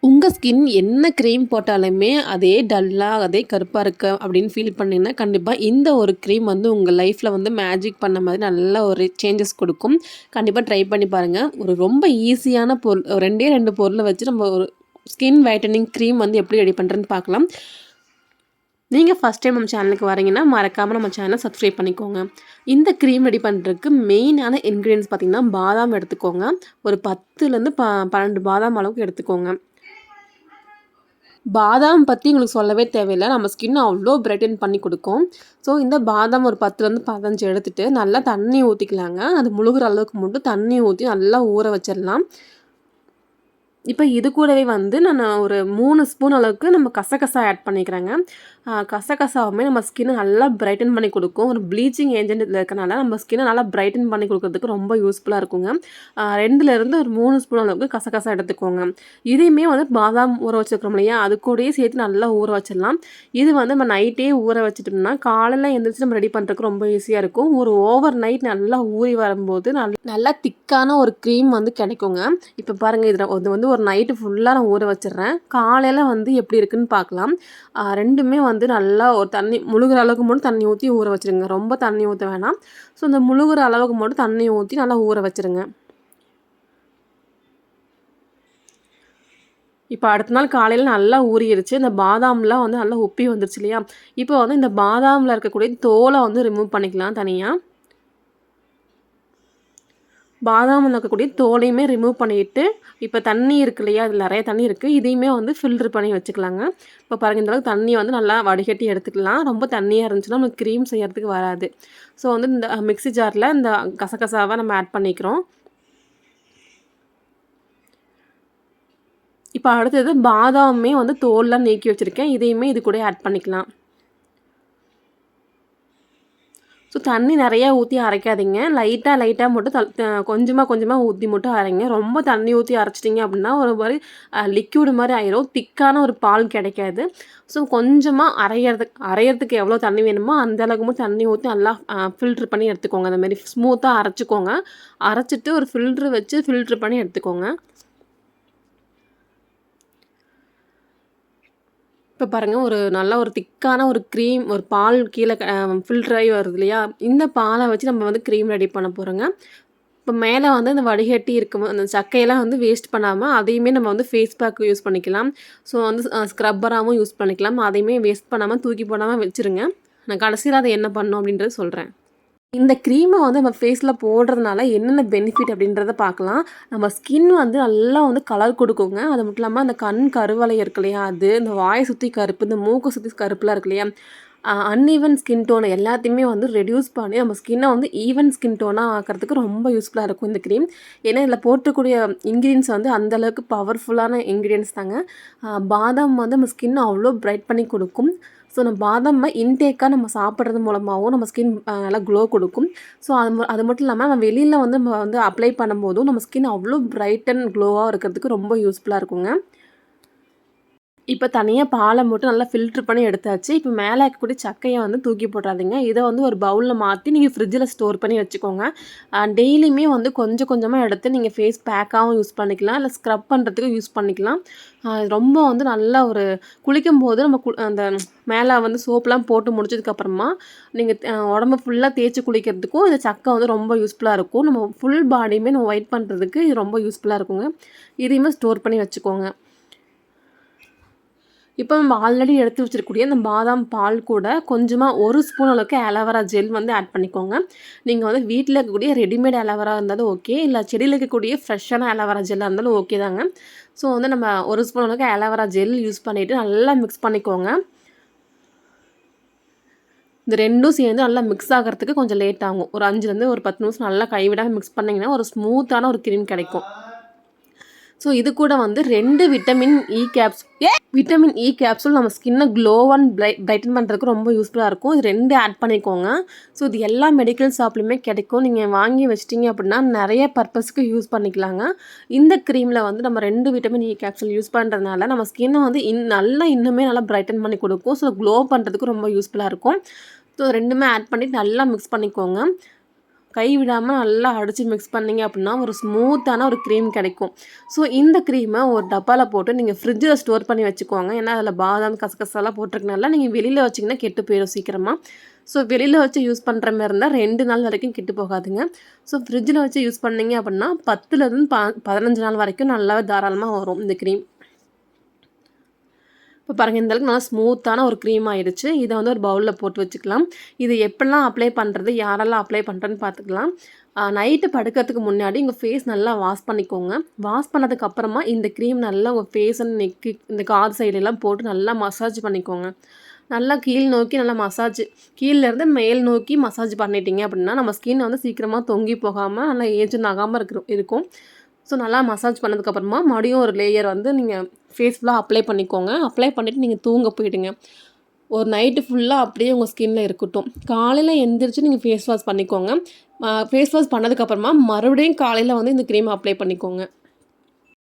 உங்கள் ஸ்கின் என்ன க்ரீம் போட்டாலுமே அதே டல்லாக அதே கருப்பாக இருக்கு அப்படின்னு ஃபீல் பண்ணிங்கன்னா கண்டிப்பாக இந்த ஒரு க்ரீம் வந்து உங்கள் லைஃப்பில் வந்து மேஜிக் பண்ண மாதிரி நல்ல ஒரு சேஞ்சஸ் கொடுக்கும். கண்டிப்பாக ட்ரை பண்ணி பாருங்கள். ஒரு ரொம்ப ஈஸியான பொருள், ரெண்டே ரெண்டு பொருளை வச்சு நம்ம ஒரு ஸ்கின் வைட்டனிங் க்ரீம் வந்து எப்படி ரெடி பண்ணுறதுன்னு பார்க்கலாம். நீங்கள் ஃபஸ்ட் டைம் நம்ம சேனலுக்கு வரீங்கன்னா மறக்காமல் நம்ம சேனலை சப்ஸ்கிரைப் பண்ணிக்கோங்க. இந்த க்ரீம் ரெடி பண்ணுறதுக்கு மெயினான இன்க்ரீடியன்ஸ் பார்த்திங்கன்னா பாதாம் எடுத்துக்கோங்க. ஒரு 10லேருந்து 12 பாதாம் அளவுக்கு எடுத்துக்கோங்க. பாதாம் பற்றி உங்களுக்கு சொல்லவே தேவையில்லை. நம்ம ஸ்கின் அவ்வளோ பிரைட்டன் பண்ணி கொடுக்கும். ஸோ இந்த பாதாம் ஒரு 10லேருந்து 15 எடுத்துகிட்டு நல்லா தண்ணி ஊற்றிக்கலாங்க. அது முழுகிற அளவுக்கு மட்டும் தண்ணி ஊற்றி நல்லா ஊற வச்சிடலாம். இப்போ இது கூடவே வந்து நான் ஒரு 3 ஸ்பூன் அளவுக்கு நம்ம கசகசா ஆட் பண்ணிக்கிறேங்க. கசகசாவுமே நம்ம ஸ்கின்னை நல்லா பிரைட்டன் பண்ணி கொடுக்கும். ஒரு ப்ளீச்சிங் ஏஜென்ட் இதில் இருக்கனால நம்ம ஸ்கின்னை நல்லா பிரைட்டன் பண்ணி கொடுக்கறதுக்கு ரொம்ப யூஸ்ஃபுல்லாக இருக்குங்க. 2லேருந்து ஒரு 3 ஸ்பூன் அளவுக்கு கசகசா எடுத்துக்கோங்க. இதையுமே வந்து பாதாம் ஊற வச்சுருக்கிறோம் இல்லையா, அது கூடயே சேர்த்து நல்லா ஊற வச்சிடலாம். இது வந்து நம்ம நைட்டே ஊற வச்சுட்டோம்னா காலையில் எழுந்திரிச்சு நம்ம ரெடி பண்ணுறதுக்கு ரொம்ப ஈஸியாக இருக்கும். ஒரு ஓவர் நைட் நல்லா ஊறி வரும்போது நல்லா திக்கான ஒரு க்ரீம் வந்து கிடைக்குங்க. இப்போ பாருங்கள், இது வந்து ஒரு நைட்டு ஃபுல்லாக நான் ஊற வச்சிடுறேன். காலையில் வந்து எப்படி இருக்குன்னு பார்க்கலாம். ரெண்டுமே வந்து நல்லா ஒரு தண்ணி முழுகிற அளவுக்கு மட்டும் தண்ணி ஊற்றி ஊற வச்சுருங்க. ரொம்ப தண்ணி ஊற்ற வேணாம். ஸோ இந்த முழுகிற அளவுக்கு மட்டும் தண்ணி ஊற்றி நல்லா ஊற வச்சுருங்க. இப்போ அடுத்த நாள் காலையில் நல்லா ஊறிடுச்சு. இந்த பாதாம்லாம் வந்து நல்லா உப்பி வந்துருச்சு இல்லையா. இப்போ வந்து இந்த பாதாமில் இருக்கக்கூடிய தோலை வந்து ரிமூவ் பண்ணிக்கலாம் தனியாக. பாதாமில் இருக்கக்கூடிய தோலையுமே ரிமூவ் பண்ணிவிட்டு, இப்போ தண்ணி இருக்கு இல்லையா, அதில் நிறைய தண்ணி இருக்குது. இதையுமே வந்து ஃபில்ட்ரு பண்ணி வச்சுக்கலாங்க. இப்போ பாருங்கள், இந்த அளவுக்கு தண்ணியை வந்து நல்லா வடிகட்டி எடுத்துக்கலாம். ரொம்ப தண்ணியாக இருந்துச்சுன்னா நமக்கு க்ரீம் செய்யறதுக்கு வராது. ஸோ வந்து இந்த மிக்ஸி ஜாரில் இந்த கசகசாவை நம்ம ஆட் பண்ணிக்கிறோம். இப்போ அடுத்தது பாதாமே வந்து தோல்லாம் நீக்கி வச்சுருக்கேன். இதையுமே இது கூட ஆட் பண்ணிக்கலாம். ஸோ தண்ணி நிறையா ஊற்றி அரைக்காதீங்க. லைட்டாக மட்டும் கொஞ்சமாக ஊற்றி மட்டும் அரைங்க. ரொம்ப தண்ணி ஊற்றி அரைச்சிட்டிங்க அப்படின்னா ஒரு மாதிரி லிக்யூடு மாதிரி ஆயிரும். திக்கான ஒரு பால் கிடைக்காது. ஸோ கொஞ்சமாக அரைகிறதுக்கு எவ்வளோ தண்ணி வேணுமோ அந்த அளவுக்கு மட்டும் தண்ணி ஊற்றி நல்லா ஃபில்ட்ரு பண்ணி எடுத்துக்கோங்க. அந்த மாதிரி ஸ்மூத்தாக அரைச்சிக்கோங்க. அரைச்சிட்டு ஒரு ஃபில்ட்ரு வச்சு ஃபில்ட்ரு பண்ணி எடுத்துக்கோங்க. இப்போ பாருங்கள், ஒரு நல்ல ஒரு திக்கான ஒரு க்ரீம், ஒரு பால் கீழே ஃபில்டர் ஆகி வருது இல்லையா, இந்த பாலை வச்சு நம்ம வந்து க்ரீம் ரெடி பண்ண போகிறோங்க. இப்போ மேலே வந்து இந்த வடிகட்டி இருக்கும் அந்த சக்கையெல்லாம் வந்து வேஸ்ட் பண்ணாமல் அதையுமே நம்ம வந்து ஃபேஸ் பேக்கு யூஸ் பண்ணிக்கலாம். ஸோ வந்து ஸ்க்ரப்பராகவும் யூஸ் பண்ணிக்கலாம். அதையுமே வேஸ்ட் பண்ணாமல் தூக்கி போடாமல் வச்சுருங்க. நான் கடைசியில் அதை என்ன பண்ணணும் அப்படின்றத சொல்கிறேன். இந்த க்ரீமை வந்து நம்ம ஃபேஸில் போடுறதுனால என்னென்ன பெனிஃபிட் அப்படின்றத பார்க்கலாம். நம்ம ஸ்கின் வந்து நல்லா வந்து கலர் கொடுக்குங்க. அது மட்டும் இல்லாமல் அந்த கண் கருவளை இருக்கு இல்லையா, அது இந்த வாயை சுற்றி கருப்பு, இந்த மூக்கை சுற்றி கருப்புலாம் இருக்கு இல்லையா, அன்ஈவன் ஸ்கின் டோனை எல்லாத்தையுமே வந்து ரெடியூஸ் பண்ணி நம்ம ஸ்கின்னை வந்து ஈவன் ஸ்கின் டோனாக ஆக்கிறதுக்கு ரொம்ப யூஸ்ஃபுல்லாக இருக்கும் இந்த க்ரீம். ஏன்னா இதில் போட்டக்கூடிய இன்க்ரீடியன்ஸ் வந்து அந்தளவுக்கு பவர்ஃபுல்லான இன்க்ரீடியன்ஸ் தாங்க. பாதாம் வந்து நம்ம ஸ்கின்னை அவ்வளோ பிரைட் பண்ணி கொடுக்கும். ஸோ நம்ம பாதாமை இன்டேக்காக நம்ம சாப்பிட்றது மூலமாகவும் நம்ம ஸ்கின் நல்லா க்ளோ கொடுக்கும். ஸோ அது மட்டும் இல்லாமல் நம்ம வெளியில் வந்து நம்ம வந்து அப்ளை பண்ணும்போதும் நம்ம ஸ்கின் அவ்வளோ பிரைட் அண்ட் க்ளோவாக இருக்கிறதுக்கு ரொம்ப யூஸ்ஃபுல்லாக இருக்குங்க. இப்போ தனியாக பாலை மட்டும் நல்லா ஃபில்ட்ரு பண்ணி எடுத்தாச்சு. இப்போ மேலே இருக்கக்கூடிய சக்கையை வந்து தூக்கி போட்டுறாதீங்க. இதை வந்து ஒரு பவுலில் மாற்றி நீங்கள் ஃப்ரிட்ஜில் ஸ்டோர் பண்ணி வச்சுக்கோங்க. டெய்லியுமே வந்து கொஞ்சம் கொஞ்சமாக எடுத்து நீங்கள் ஃபேஸ் பேக்காகவும் யூஸ் பண்ணிக்கலாம், இல்லை ஸ்க்ரப் பண்ணுறதுக்கு யூஸ் பண்ணிக்கலாம். ரொம்ப வந்து நல்லா ஒரு குளிக்கும்போது நம்ம அந்த மேலே வந்து சோப்லாம் போட்டு முடிச்சதுக்கப்புறமா நீங்கள் உடம்பு ஃபுல்லாக தேய்ச்சி குளிக்கிறதுக்கும் இந்த சக்கை வந்து ரொம்ப யூஸ்ஃபுல்லாக இருக்கும். நம்ம ஃபுல் பாடியுமே நம்ம ஒயிட் பண்ணுறதுக்கு இது ரொம்ப யூஸ்ஃபுல்லாக இருக்குங்க. இதையுமே ஸ்டோர் பண்ணி வச்சுக்கோங்க. இப்போ நம்ம ஆல்ரெடி எடுத்து வச்சிருக்கக்கூடிய அந்த பாதாம் பால் கூட கொஞ்சமாக 1 ஸ்பூன் அளவுக்கு ஆலோவேரா ஜெல் வந்து ஆட் பண்ணிக்கோங்க. நீங்கள் வந்து வீட்டில் இருக்கக்கூடிய ரெடிமேட் ஆலோவேரா இருந்தாலும் ஓகே, இல்லை செடியில் இருக்கக்கூடிய ஃப்ரெஷ்ஷான ஆலோவேரா ஜெல்லாக இருந்தாலும் ஓகே தாங்க. ஸோ வந்து நம்ம 1 ஸ்பூன் அளவுக்கு ஆலோவேரா ஜெல் யூஸ் பண்ணிவிட்டு நல்லா மிக்ஸ் பண்ணிக்கோங்க. இந்த ரெண்டும் சேர்ந்து நல்லா மிக்ஸ் ஆகிறதுக்கு கொஞ்சம் லேட் ஆகும். ஒரு 5லேருந்து ஒரு 10 நிமிஷம் நல்லா கைவிடாமல் மிக்ஸ் பண்ணிங்கன்னா ஒரு ஸ்மூத்தான ஒரு க்ரீம் கிடைக்கும். ஸோ இது கூட வந்து 2 விட்டமின் இ கேப்சூல் நம்ம ஸ்கின்னை க்ளோ அண்ட் பிரைட்டன் பண்ணுறதுக்கு ரொம்ப யூஸ்ஃபுல்லாக இருக்கும். இது 2 ஆட் பண்ணிக்கோங்க. ஸோ இது எல்லா மெடிக்கல் ஷாப்லையுமே கிடைக்கும். நீங்கள் வாங்கி வச்சிட்டிங்க அப்படின்னா நிறைய பர்பஸ்க்கு யூஸ் பண்ணிக்கலாங்க. இந்த க்ரீமில் வந்து நம்ம 2 விட்டமின் இ கேப்சூல் யூஸ் பண்ணுறதுனால நம்ம ஸ்கின்னை வந்து இன்னுமே நல்லா பிரைட்டன் பண்ணி கொடுக்கும். ஸோ க்ளோ பண்ணுறதுக்கு ரொம்ப யூஸ்ஃபுல்லாக இருக்கும். ஸோ 2மே ஆட் பண்ணி நல்லா மிக்ஸ் பண்ணிக்கோங்க. கை விடாமல் நல்லா அடித்து மிக்ஸ் பண்ணிங்க அப்படின்னா ஒரு ஸ்மூத்தான ஒரு க்ரீம் கிடைக்கும். ஸோ இந்த க்ரீமை ஒரு டப்பாவில் போட்டு நீங்கள் ஃப்ரிட்ஜில் ஸ்டோர் பண்ணி வச்சுக்கோங்க. ஏன்னா அதில் பாதாம் கசகசாலாம் போட்டிருக்கனால நீங்கள் வெளியில் வச்சிங்கன்னா கெட்டு போயிடும் சீக்கிரமாக. ஸோ வெளியில் வச்சு யூஸ் பண்ணுற மாதிரி இருந்தால் 2 நாள் வரைக்கும் கெட்டு போகாதுங்க. ஸோ ஃப்ரிட்ஜில் வச்சு யூஸ் பண்ணிங்க அப்படின்னா 10லேருந்து 15 நாள் வரைக்கும் நல்லாவே தாராளமாக வரும் இந்த க்ரீம். இப்போ பாருங்கள், இந்த அளவுக்கு நல்லா ஸ்மூத்தான ஒரு க்ரீம் ஆயிடுச்சு. இதை வந்து ஒரு பவுலில் போட்டு வச்சுக்கலாம். இது எப்படிலாம் அப்ளை பண்ணுறது, யாரெல்லாம் அப்ளை பண்ணுறதுன்னு பார்த்துக்கலாம். நைட்டு படுக்கிறதுக்கு முன்னாடி உங்கள் ஃபேஸ் நல்லா வாஷ் பண்ணிக்கோங்க. வாஷ் பண்ணதுக்கப்புறமா இந்த க்ரீம் நல்லா உங்கள் ஃபேஸ் அண்ட் நெக்கு இந்த காது சைடெல்லாம் போட்டு நல்லா மசாஜ் பண்ணிக்கோங்க. நல்லா கீழ் நோக்கி நல்லா மசாஜ், கீழேருந்து மேல் நோக்கி மசாஜ் பண்ணிட்டீங்க அப்படின்னா நம்ம ஸ்கின் வந்து சீக்கிரமாக தொங்கி போகாமல் நல்லா ஏஜன் ஆகாமல் இருக்கும். ஸோ நல்லா மசாஜ் பண்ணதுக்கப்புறமா மறுபடியும் ஒரு லேயர் வந்து நீங்கள் ஃபேஸ் ஃபுல்லாக அப்ளை பண்ணிக்கோங்க. அப்ளை பண்ணிவிட்டு நீங்கள் தூங்க போயிடுங்க. ஒரு நைட்டு ஃபுல்லாக அப்படியே உங்கள் ஸ்கின்னில் இருக்கட்டும். காலையில் எந்திரிச்சு நீங்கள் ஃபேஸ் வாஷ் பண்ணிக்கோங்க. ஃபேஸ் வாஷ் பண்ணதுக்கப்புறமா மறுபடியும் காலையில் வந்து இந்த க்ரீம் அப்ளை பண்ணிக்கோங்க.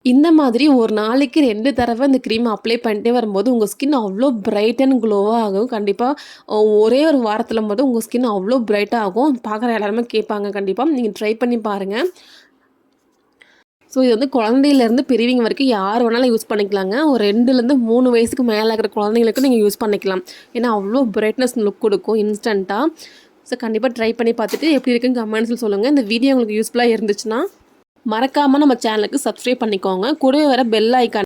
இந்த மாதிரி ஒரு நாளைக்கு 2 தடவை இந்த க்ரீம் அப்ளை பண்ணிட்டே வரும்போது உங்கள் ஸ்கின் அவ்வளோ பிரைட் அண்ட் க்ளோவாக ஆகும். கண்டிப்பாக ஒரே ஒரு வாரத்தில் மட்டும் உங்கள் ஸ்கின் அவ்வளோ பிரைட்டாக ஆகும். பார்க்குற எல்லாருமே கேட்பாங்க. கண்டிப்பாக நீங்கள் ட்ரை பண்ணி பாருங்கள். ஸோ இது வந்து குழந்தையிலேருந்து பெரியவங்க வரைக்கும் யார் வேணாலும் யூஸ் பண்ணிக்கலாங்க. ஒரு 2லேருந்து 3 வயசுக்கு மேலே இருக்கிற குழந்தைங்களுக்கும் நீங்கள் யூஸ் பண்ணிக்கலாம். ஏன்னா அவ்வளோ பிரைட்னஸ் லுக் கொடுக்கும் இன்ஸ்டண்ட்டாக. ஸோ கண்டிப்பாக ட்ரை பண்ணி பார்த்துட்டு எப்படி இருக்குன்னு கமெண்ட்ஸில் சொல்லுங்கள். இந்த வீடியோ உங்களுக்கு யூஸ்ஃபுல்லாக இருந்துச்சுன்னா மறக்காமல் நம்ம சேனலுக்கு சப்ஸ்கிரைப் பண்ணிக்கோங்க. கூடவே வர பெல் ஐக்கான்